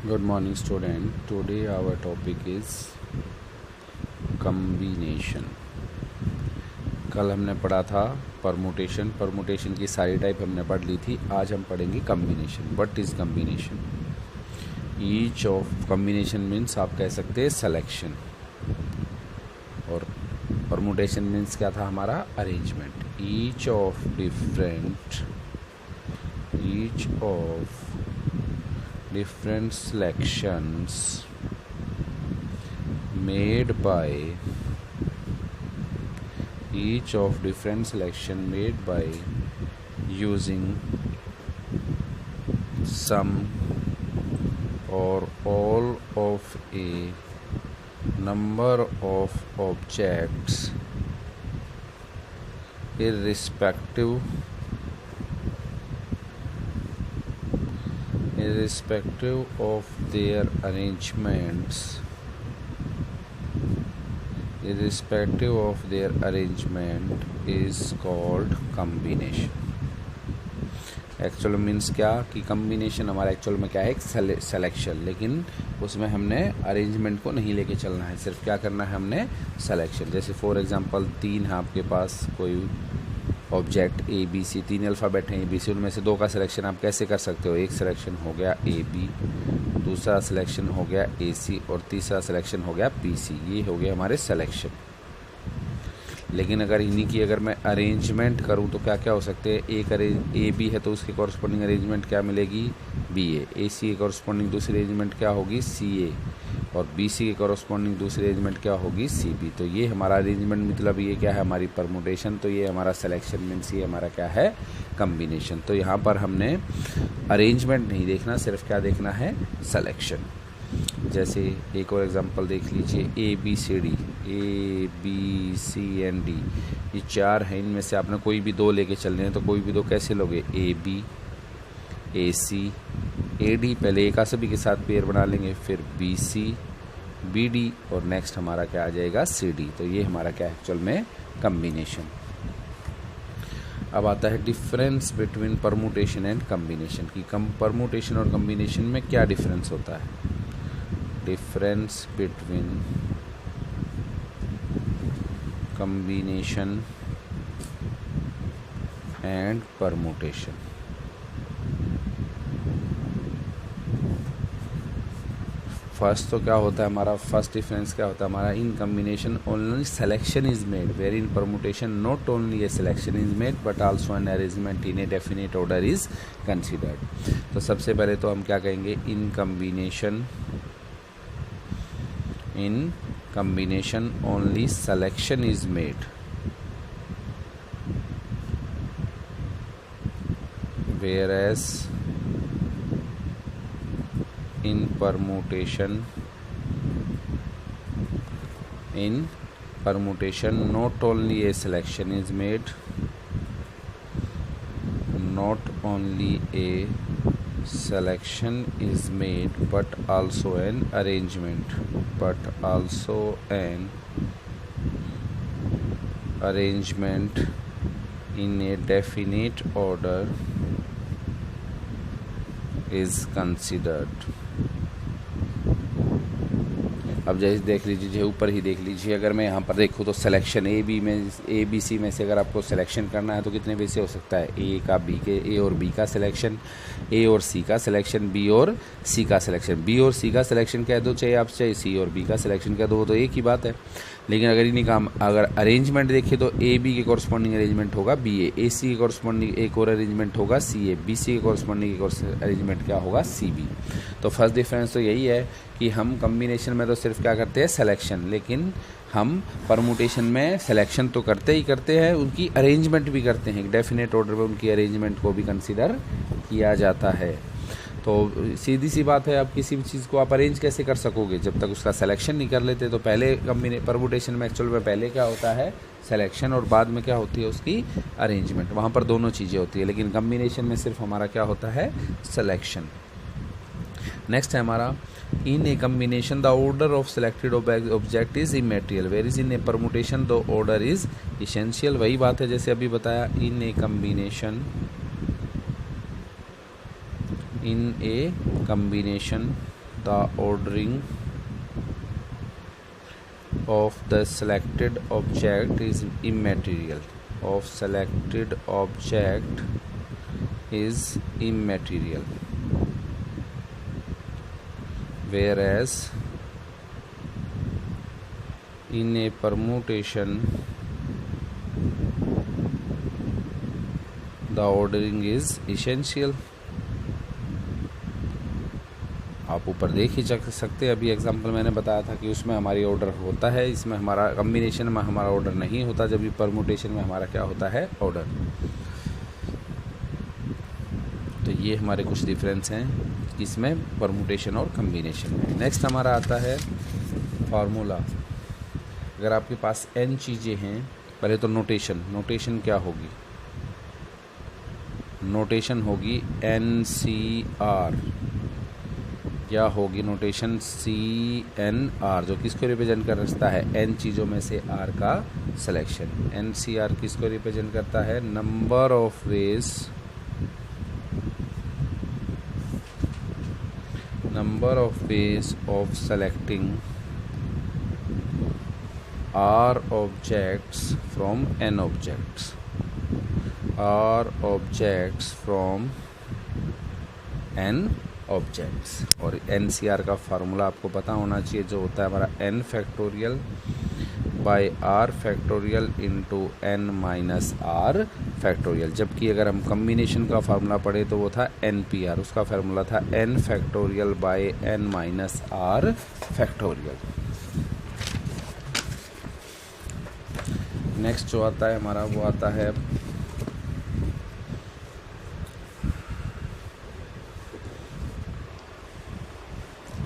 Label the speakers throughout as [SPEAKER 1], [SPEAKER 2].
[SPEAKER 1] Good morning student. Today our topic is combination. कल हमने पढ़ा था परमुटेशन की सारी टाइप हमने पढ़ ली थी. आज हम पढ़ेंगे combination. What is combination? Each of combination means आप कह सकते हैं सिलेक्शन, और परमुटेशन मीन्स क्या था हमारा? Arrangement. Each of different selections made by using some or all of a number of objects irrespective of their arrangement is called combination. Actual means क्या कि कम्बिनेशन हमारा एक्चुअल में क्या है? एक सिलेक्शन, लेकिन उसमें हमने अरेंजमेंट को नहीं लेके चलना है, सिर्फ क्या करना है हमने? सिलेक्शन. जैसे फॉर एग्जांपल 3 है आपके पास कोई object A B C, 3 alphabet हैं ए बी सी, उनमें से 2 का सिलेक्शन आप कैसे कर सकते हो? एक सिलेक्शन हो गया ए बी, दूसरा सिलेक्शन हो गया ए सी, और तीसरा सिलेक्शन हो गया पी सी. ये हो गया हमारे सिलेक्शन. लेकिन अगर इन्हीं की अगर मैं अरेंजमेंट करूं तो क्या क्या हो सकते हैं? एक ए बी है तो उसकी कॉरस्पॉन्डिंग अरेंजमेंट क्या मिलेगी? बी ए सी की कॉरस्पॉन्डिंग दूसरी अरेंजमेंट क्या होगी? सी ए, और बी सी की कॉरस्पॉन्डिंग दूसरी अरेंजमेंट क्या होगी? C B. तो ये हमारा अरेंजमेंट, मतलब ये क्या है? हमारी परमुटेशन. तो ये हमारा सिलेक्शन मीन्स ये हमारा क्या है? कम्बिनेशन. तो यहाँ पर हमने अरेंजमेंट नहीं देखना, सिर्फ क्या देखना है? सिलेक्शन. जैसे एक और एग्जांपल देख लीजिए, A B C and D, ये 4 हैं. इनमें से आपने कोई भी 2 लेके चलने हैं, तो कोई भी 2 कैसे लोगे? A B, A C, A D. पहले ए का सभी के साथ पेयर बना लेंगे, फिर बी सी, बी डी, और नेक्स्ट हमारा क्या आ जाएगा? C D. तो ये हमारा क्या है एक्चुअल में? कम्बिनेशन. अब आता है difference between permutation and combination की. परमुटेशन और कम्बिनेशन में क्या डिफरेंस होता है? Difference between combination and permutation. First तो क्या होता है हमारा? फर्स्ट डिफरेंस क्या होता है हमारा? In combination only selection is made, where in permutation not only a selection is made but also an arrangement in a definite order is considered. तो सबसे पहले तो हम क्या कहेंगे? इन combination only selection is made, whereas in permutation not only a selection is made, but also an arrangement in a definite order is considered. अब जैसे देख लीजिए, ऊपर ही देख लीजिए, अगर मैं यहाँ पर देखूँ तो सिलेक्शन ए बी सी में से अगर आपको सिलेक्शन करना है तो कितने वे से हो सकता है? ए और बी का सिलेक्शन, ए और सी का सिलेक्शन, बी और सी का सिलेक्शन. बी और सी का सिलेक्शन कह दो, चाहे आप चाहे सी और बी का सिलेक्शन कह दो, वो तो एक ही बात है. लेकिन अगर इन्हीं का अगर अरेंजमेंट देखिए तो ए बी के कॉरस्पॉन्डिंग अरेंजमेंट होगा बी ए सी के कॉरस्पॉन्डिंग एक और अरेंजमेंट होगा सी ए, बी सी के कॉरस्पॉन्डिंग एक और अरेंजमेंट क्या होगा? C B. तो फर्स्ट डिफरेंस तो यही है कि हम कम्बिनेशन में तो सिर्फ क्या करते हैं? सिलेक्शन. लेकिन हम परमुटेशन में सिलेक्शन तो करते ही करते हैं, उनकी अरेंजमेंट भी करते हैं. डेफिनेट ऑर्डर में उनकी अरेंजमेंट को भी कंसिडर किया जाता है. तो सीधी सी बात है, आप किसी भी चीज़ को आप अरेंज कैसे कर सकोगे जब तक उसका सिलेक्शन नहीं कर लेते? तो पहले परमुटेशन में एक्चुअल में पहले क्या होता है? सिलेक्शन, और बाद में क्या होती है? उसकी अरेंजमेंट. वहाँ पर दोनों चीज़ें होती है, लेकिन कम्बिनेशन में सिर्फ हमारा क्या होता है? सिलेक्शन. नेक्स्ट है हमारा in a combination the order of selected object is immaterial, whereas in a permutation the order is essential. वही बात है जैसे अभी बताया, in a combination the ordering of the selected object is immaterial. Of selected object is immaterial, whereas in a permutation the ordering is essential. आप ऊपर देख ही सकते हैं, अभी एग्जांपल मैंने बताया था कि उसमें हमारी ऑर्डर होता है, इसमें हमारा कम्बिनेशन में हमारा ऑर्डर नहीं होता, जब भी परमुटेशन में हमारा क्या होता है, ऑर्डर। तो ये हमारे कुछ डिफरेंस हैं इसमें परमुटेशन और कम्बिनेशन में। नेक्स्ट हमारा आता है फार्मूला। अगर आपके पास n चीज़ें हैं, पहले तो नोटेशन क्या होगी, नोटेशन होगी NCR, क्या होगी नोटेशन CNR, जो किसको रिप्रेजेंट करता है, n चीज़ों में से R का सिलेक्शन। NCR किसको रिप्रेजेंट करता है, number of ways of selecting R objects from n objects, R objects from n objects। और NCR का फार्मूला आपको पता होना चाहिए, जो होता है हमारा n factorial by R factorial into n minus R factorial. जबकि अगर हम कम्बिनेशन का फार्मूला पढ़े तो वो था NPR, उसका फार्मूला था n factorial by n minus R factorial. Next जो आता है हमारा वो आता है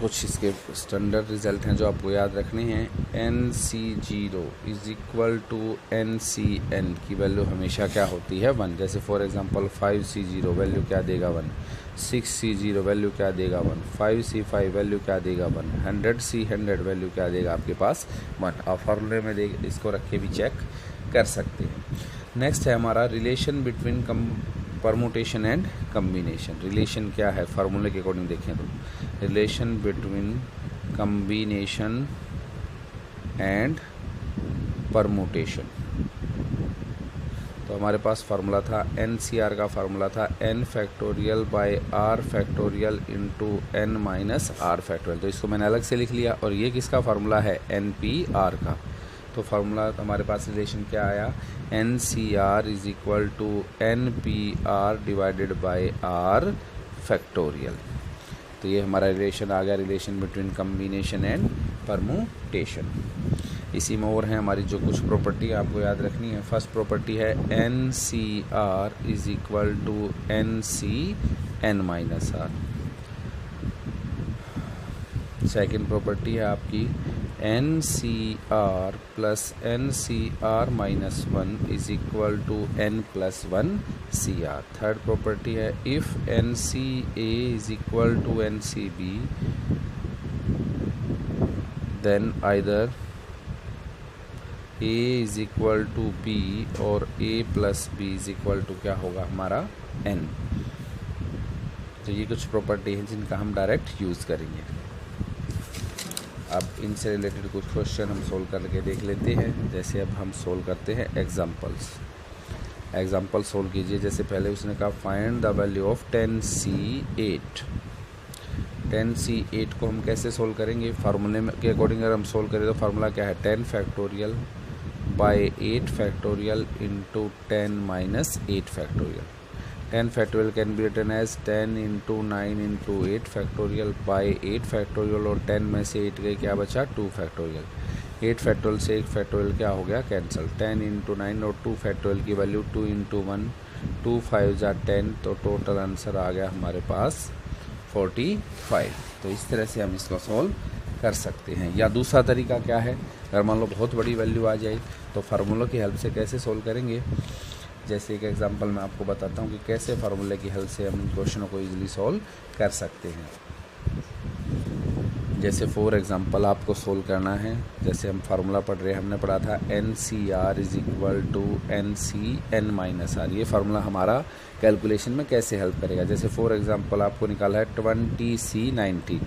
[SPEAKER 1] कुछ इसके स्टैंडर्ड रिजल्ट हैं जो आपको याद रखने हैं। NC0 is equal to NCN की वैल्यू हमेशा क्या होती है, 1। जैसे फॉर एग्जांपल 5C0 वैल्यू क्या देगा, 1। 6C0 वैल्यू क्या देगा, 1। 5C5 वैल्यू क्या देगा, 1। 100C100 वैल्यू क्या देगा आपके पास, 1। आप फार्मूले में देख इसको रख के भी चेक कर सकते हैं। नेक्स्ट है हमारा relation between permutation and combination. Relation क्या है फार्मूले के अकॉर्डिंग देखें तो, relation between combination and permutation. तो हमारे पास फार्मूला था NCR का फार्मूला था n factorial by R factorial into n minus R factorial. तो इसको मैंने अलग से लिख लिया। और ये किसका फार्मूला है, NPR का। तो फार्मूला हमारे पास रिलेशन क्या आया, NCR is equal to NPR divided by R factorial. तो ये हमारा रिलेशन आ गया, relation between combination and permutation. इसी में और हैं हमारी जो कुछ प्रॉपर्टी आपको याद रखनी है। फर्स्ट प्रॉपर्टी है NCR is equal to NCN minus R। Second property है आपकी NCR plus NCR minus 1 is equal to N plus 1 CR। Third property है if NCA is equal to NCB then either A is equal to B और A plus B is equal to क्या होगा हमारा N। तो ये कुछ property हैं जिनका हम डायरेक्ट यूज़ करेंगे। अब इनसे रिलेटेड कुछ क्वेश्चन हम सोल्व करके देख लेते हैं। जैसे अब हम सोल्व करते हैं एग्जाम्पल सोल्व कीजिए। जैसे पहले उसने कहा find the value of 10C8। 10C8 को हम कैसे सोल्व करेंगे, फार्मूले के अकॉर्डिंग अगर हम सोल्व करें तो फार्मूला क्या है, 10 factorial by 8 factorial into 10 minus 8 factorial. 10 factorial can be written as 10 into 9 into 8 factorial by 8 factorial और 10 में से 8 गए, क्या बचा 2 factorial। 8 factorial से 1 factorial क्या हो गया कैंसिल। 10 into 9 और 2 factorial की वैल्यू 2 into 1 2 5 जा 10, तो टोटल आंसर आ गया हमारे पास 45। तो इस तरह से हम इसको सॉल्व कर सकते हैं। या दूसरा तरीका क्या है, अगर मान लो बहुत बड़ी वैल्यू आ जाए तो फार्मूलों की हेल्प से कैसे सोल्व करेंगे। जैसे एक एग्जांपल मैं आपको बताता हूँ कि कैसे फार्मूले की हेल्प से हम इन क्वेश्चनों को इजीली सॉल्व कर सकते हैं। जैसे फॉर एग्जांपल आपको सोल्व करना है, जैसे हम फार्मूला पढ़ रहे हैं, हमने पढ़ा था NCR is equal to NCN minus R। ये फार्मूला हमारा कैलकुलेशन में कैसे हेल्प करेगा। जैसे फॉर एग्जांपल आपको निकाला है 20C19।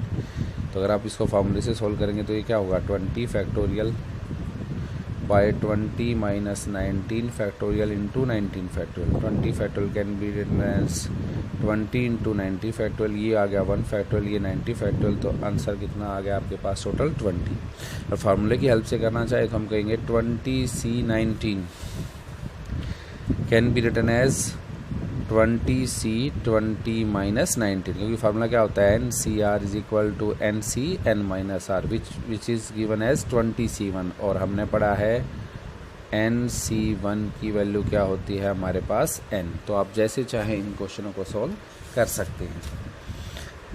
[SPEAKER 1] तो अगर आप इसको फार्मूले से सोल्व करेंगे तो ये क्या होगा 20 factorial by 20 minus 19 factorial into 19 factorial. 20 factorial can be written as 20 into 90 factorial, ये आ गया 1 फैक्टोरियल, ये 90 फैक्टोरियल, तो आंसर कितना आ गया आपके पास टोटल 20। और फार्मूले की हेल्प से करना चाहे तो हम कहेंगे 20C19 can be written as 20C20 minus 19, क्योंकि फार्मूला क्या होता है NCR is equal to NC minus R which is given as 20C1, और हमने पढ़ा है NC1 की वैल्यू क्या होती है हमारे पास N। तो आप जैसे चाहें इन क्वेश्चनों को सॉल्व कर सकते हैं।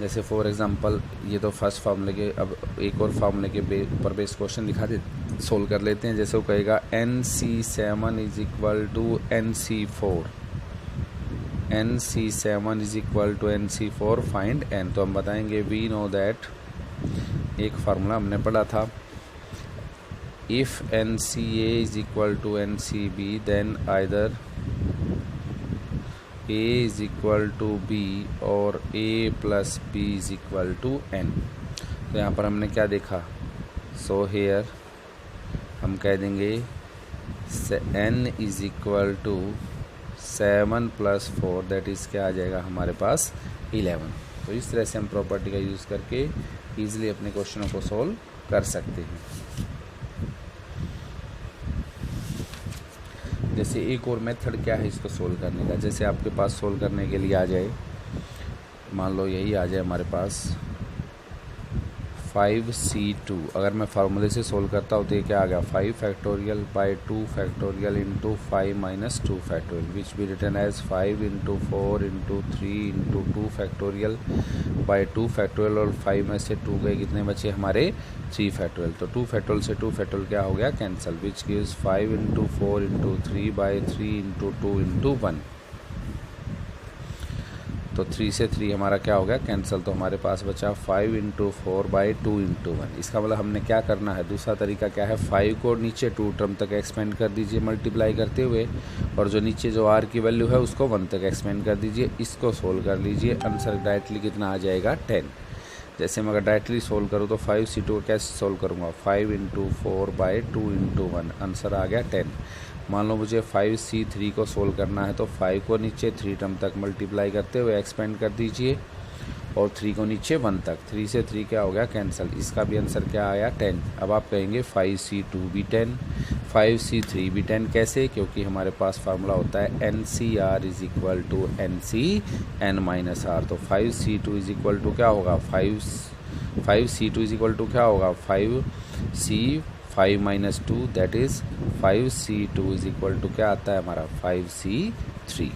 [SPEAKER 1] जैसे फॉर एग्जांपल ये तो फर्स्ट फार्मूले के, अब एक और फार्मूले के ऊपर बेस्ड क्वेश्चन दिखा दे सोल्व कर लेते हैं। जैसे वो कहेगा NC7 is equal to NC4, NC7 is equal to NC4, find N। तो हम बताएंगे वी नो दैट, एक फार्मूला हमने पढ़ा था, if NCA is equal to NCB then either A is equal to B और A plus B is equal to N। तो यहाँ पर हमने क्या देखा, सो हेयर हम कह देंगे N is equal to 7 plus 4 that is क्या आ जाएगा हमारे पास 11। तो इस तरह से हम प्रॉपर्टी का यूज़ करके ईजिली अपने क्वेश्चनों को सोल्व कर सकते हैं। जैसे एक और मेथड क्या है इसको सोल्व करने का, जैसे आपके पास सोल्व करने के लिए आ जाए, मान लो यही आ जाए हमारे पास 5C2, अगर मैं फार्मूले से सोल्व करता हूँ तो ये क्या आ गया 5 factorial by 2 factorial into 5 minus 2 factorial which be written as 5 into 4 into 3 into 2 factorial by 2 factorial, और 5 में से 2 गए, कितने बचे हमारे 3 फैक्टोरियल। तो 2 फैक्टोरियल से 2 फैक्टोरियल क्या हो गया cancel, which gives 5 into 4 into 3 by 3 into 2 into 1। तो 3 से 3 हमारा क्या हो गया कैंसिल, तो हमारे पास बचा 5 इंटू 4 बाई 2 इंटू 1। इसका मतलब हमने क्या करना है, दूसरा तरीका क्या है, 5 को नीचे 2 टर्म तक एक्सपेंड कर दीजिए मल्टीप्लाई करते हुए, और जो नीचे जो r की वैल्यू है उसको 1 तक एक्सपेंड कर दीजिए। इसको सोल्व कर लीजिए, आंसर डायरेक्टली कितना आ जाएगा 10। जैसे मैं अगर डायरेक्टली सोल्व करूँ तो 5C2 को कैसे सोल्व करूँगा, 5 इंटू 4 बाई 2 इंटू 1, आंसर आ गया 10। मान लो मुझे 5C3 को सोल्व करना है, तो 5 को नीचे 3 टर्म तक मल्टीप्लाई करते हुए एक्सपेंड कर दीजिए, और 3 को नीचे 1 तक, 3 से 3 क्या हो गया कैंसिल, इसका भी आंसर क्या आया 10। अब आप कहेंगे 5C2 भी 10, 5C3 भी 10, कैसे, क्योंकि हमारे पास फार्मूला होता है NCR is equal to NCN minus R. तो 5C2 इज इक्वल टू क्या होगा 5C2 इज इक्वल टू क्या होगा 5 minus 2 that is 5C2 is equal to क्या आता है हमारा 5C3।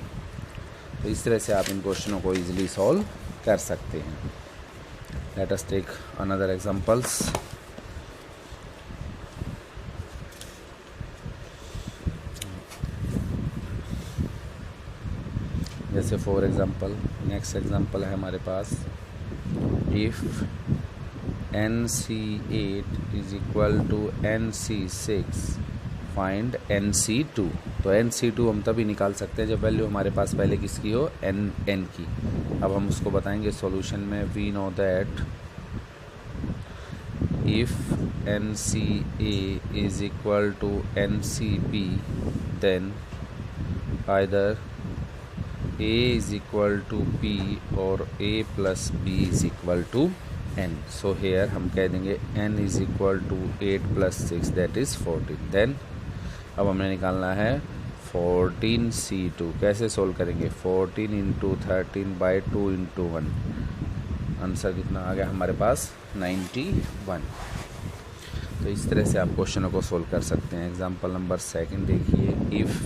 [SPEAKER 1] तो इस तरह से आप इन क्वेश्चनों को ईजिली सॉल्व कर सकते हैं। Let us take another examples. जैसे फॉर एग्जांपल नेक्स्ट एग्जांपल है हमारे पास, if NC8 is equal to NC6 find NC2। तो NC2 हम तभी निकाल सकते हैं जब वैल्यू हमारे पास पहले किसकी हो N की। अब हम उसको बताएंगे सॉल्यूशन में, we know that if NCA is equal to NCB then either A is equal to B और A plus B is equal to N। So here हम कह देंगे N is equal to 8 plus 6 that is 14। Then अब हमें निकालना है 14C2। कैसे solve करेंगे, 14 इंटू 13 बाई 2 इंटू 1, आंसर कितना आ गया हमारे पास 91। तो इस तरह से आप क्वेश्चनों को सोल्व कर सकते हैं। एग्जाम्पल नंबर 2 देखिए, if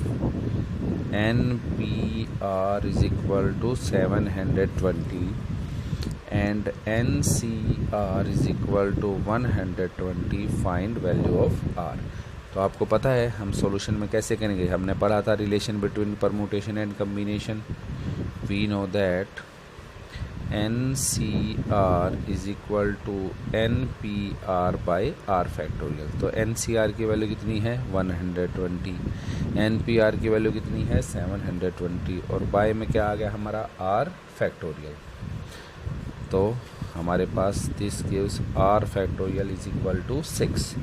[SPEAKER 1] NPR is equal to 720 and NCR is equal to 120, find value of R। तो आपको पता है हम सॉल्यूशन में कैसे करेंगे, हमने पढ़ा था relation between permutation and combination. We know that NCR is equal to NPR by R factorial. तो NCR की वैल्यू कितनी है 120, NPR की वैल्यू कितनी है 720, और बाय में क्या आ गया हमारा R फैक्टोरियल। तो हमारे पास this gives r factorial is equal to 6।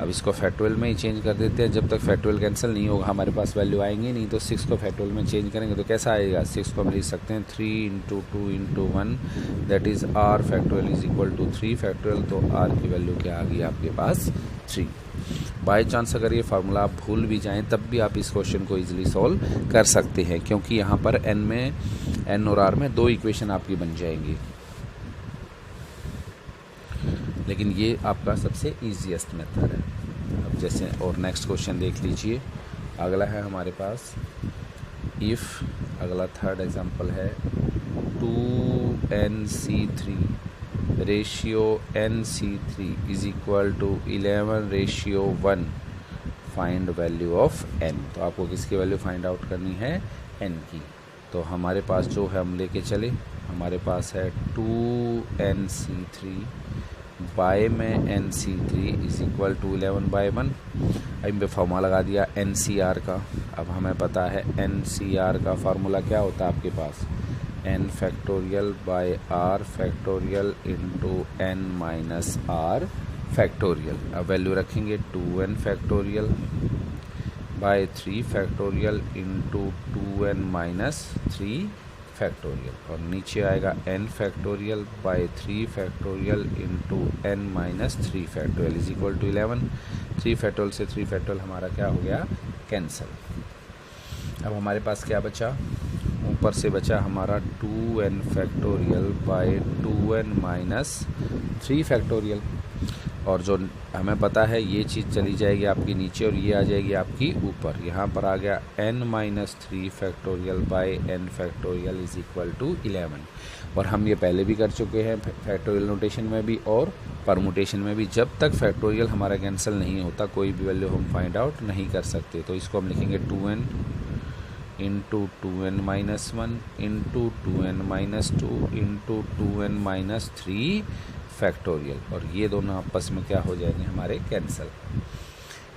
[SPEAKER 1] अब इसको फैक्टोरियल में ही चेंज कर देते हैं, जब तक फैक्टोरियल कैंसिल नहीं होगा हमारे पास वैल्यू आएंगी नहीं। तो 6 को फैक्टोरियल में चेंज करेंगे तो कैसा आएगा, 6 को हम लिख सकते हैं 3 into 2 into 1 that is r factorial is equal to 3 factorial. तो r की वैल्यू क्या आ गई आपके पास 3। बाई चांस अगर ये फार्मूला आप भूल भी जाएं तब भी आप इस क्वेश्चन को इजीली सॉल्व कर सकते हैं, क्योंकि यहाँ पर n और r में 2 इक्वेशन आपकी बन जाएंगी। लेकिन ये आपका सबसे ईजीएस्ट मेथड है। अब जैसे और नेक्स्ट क्वेश्चन देख लीजिए। अगला है हमारे पास इफ़, अगला थर्ड एग्जांपल है 2nc3 ratio nc3 is equal to 11:1 find value of n। तो आपको किसकी वैल्यू फाइंड आउट करनी है, n की। तो हमारे पास जो है हम लेके चले, हमारे पास है 2nc3 बाय में nc3 इज इक्वल टू 11/1। अब पे फार्मूला लगा दिया NCR का। अब हमें पता है NCR का फार्मूला क्या होता है आपके पास, n factorial by r factorial into n minus r factorial. अब वैल्यू रखेंगे 2n factorial by 3 factorial into 2n minus 3 factorial, और नीचे आएगा n factorial by 3 factorial into n minus 3 factorial is equal to 11। 3 factorial से 3 factorial हमारा क्या हो गया, कैंसिल। अब हमारे पास क्या बचा, ऊपर से बचा हमारा 2n factorial bye 2n minus 3 factorial, और जो हमें पता है ये चीज़ चली जाएगी आपकी नीचे और ये आ जाएगी आपकी ऊपर। यहाँ पर आ गया n minus 3 factorial by n factorial is equal to 11। और हम ये पहले भी कर चुके हैं फैक्टोरियल नोटेशन में भी और परमुटेशन में भी। जब तक फैक्टोरियल हमारा कैंसिल नहीं होता कोई भी वैल्यू हम फाइंड आउट नहीं कर सकते। तो इसको हम लिखेंगे 2n into 2n minus 1 into 2n minus 2 into 2n minus 3 factorial, और ये दोनों आपस में क्या हो जाएंगे हमारे cancel.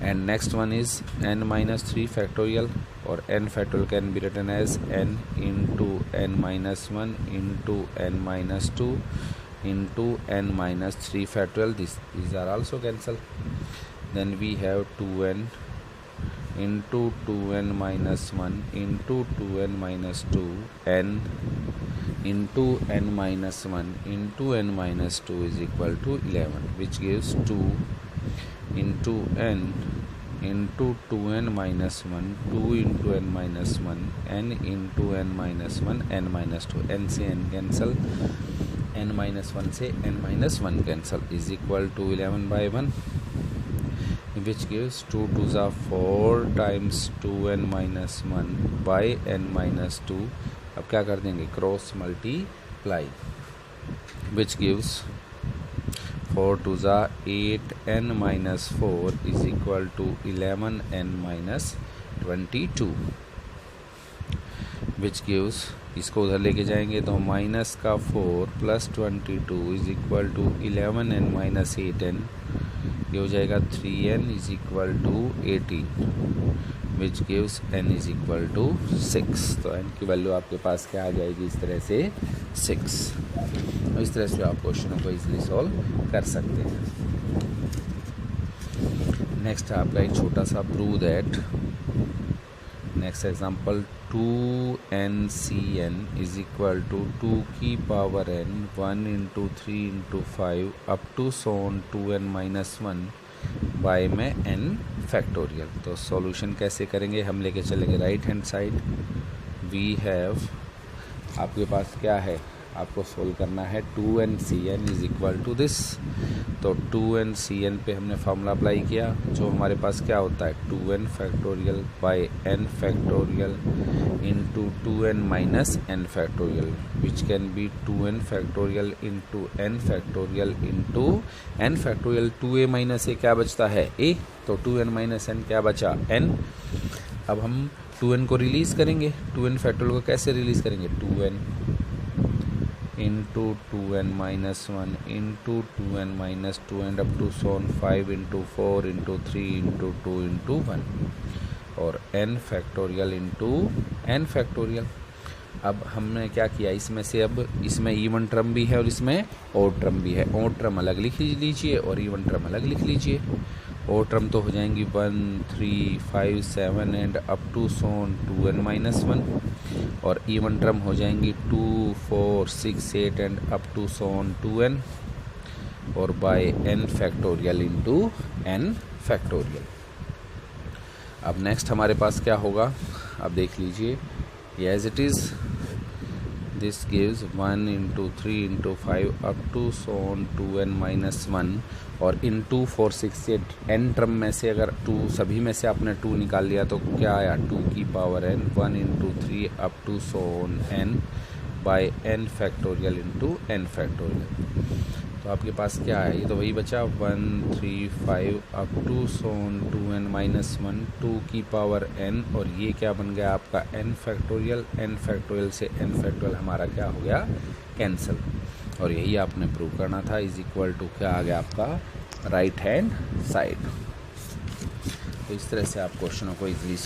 [SPEAKER 1] And next one is n minus 3 factorial, और n factorial can be written as n into n minus 1 into n minus 2 into n minus 3 factorial. these are also cancel. Then we have 2n into 2n minus 1 into 2n minus 2 n into n minus 1 into n minus 2 is equal to 11, which gives 2 into n into 2n minus 1 2 into n minus 1 n into n minus 1 n minus 2, n से n cancel, n minus 1 से n minus 1 cancel is equal to 11/1, which gives 2 2s are 4 times 2n minus 1 by n minus 2। अब क्या कर देंगे, cross multiply, which gives 4 2s are 8n minus 4 is equal to 11n minus 22, which gives, इसको उधर लेके जाएंगे तो minus का 4 plus 22 is equal to 11n minus 8n, ये हो जाएगा 3n is equal to 18, which gives n is equal to 6। तो n की वैल्यू आपके पास क्या आ जाएगी, इस तरह से 6। इस तरह से आप क्वेश्चनों को इजीली सॉल्व कर सकते हैं। नेक्स्ट है आपका एक छोटा सा prove that. Next example 2ncn is equal to 2 की power n 1 into 3 into 5 up to Son 2n minus 1 by में n फैक्टोरियल। तो सॉल्यूशन कैसे करेंगे, हम लेके चलेंगे right hand side. We have, आपके पास क्या है, आपको सोल्व करना है 2ncn is equal to this. तो 2ncn पे हमने फार्मूला अप्लाई किया, जो हमारे पास क्या होता है 2n factorial by n factorial into 2n minus n factorial, which can be 2n factorial into n factorial into n factorial. 2a minus a क्या बचता है a, तो 2n माइनस n क्या बचा n। अब हम 2n को रिलीज़ करेंगे, 2n फैक्टोरियल को कैसे रिलीज़ करेंगे, 2n into 2n minus 1 into 2n minus 2 and up to so on 5 into 4 into 3 into 2 into 1, और n factorial into n factorial. अब हमने क्या किया, इसमें से अब इसमें इवन टर्म भी है और इसमें ऑड टर्म भी है। ऑड टर्म अलग लिख लीजिए और इवन टर्म अलग लिख लीजिए। ऑड टर्म तो हो जाएंगी 1, 3, 5, 7 and up to so on 2n-1, और इवन टर्म हो जाएंगी 2, 4, 6, 8 and up to Son 2n, और by n factorial into n factorial. अब नेक्स्ट हमारे पास क्या होगा, अब देख लीजिए, as it is this gives 1 into 3 into 5 up to so on 2n-1, और इंटू 4, 6, 8 n टर्म में से अगर 2 सभी में से आपने 2 निकाल लिया तो क्या आया, 2 की power n, 1 into 3 up to so on n by n factorial into n factorial. तो आपके पास क्या है, ये तो वही बचा 1, 3, 5 अप टू सोन 2n-1, 2 की पावर n, और ये क्या बन गया आपका n फैक्टोरियल। n फैक्टोरियल से n फैक्टोरियल हमारा क्या हो गया, कैंसिल, और यही आपने प्रूव करना था। इज इक्वल टू क्या आ गया आपका, राइट हैंड साइड। तो इस तरह से आप क्वेश्चनों को इजीली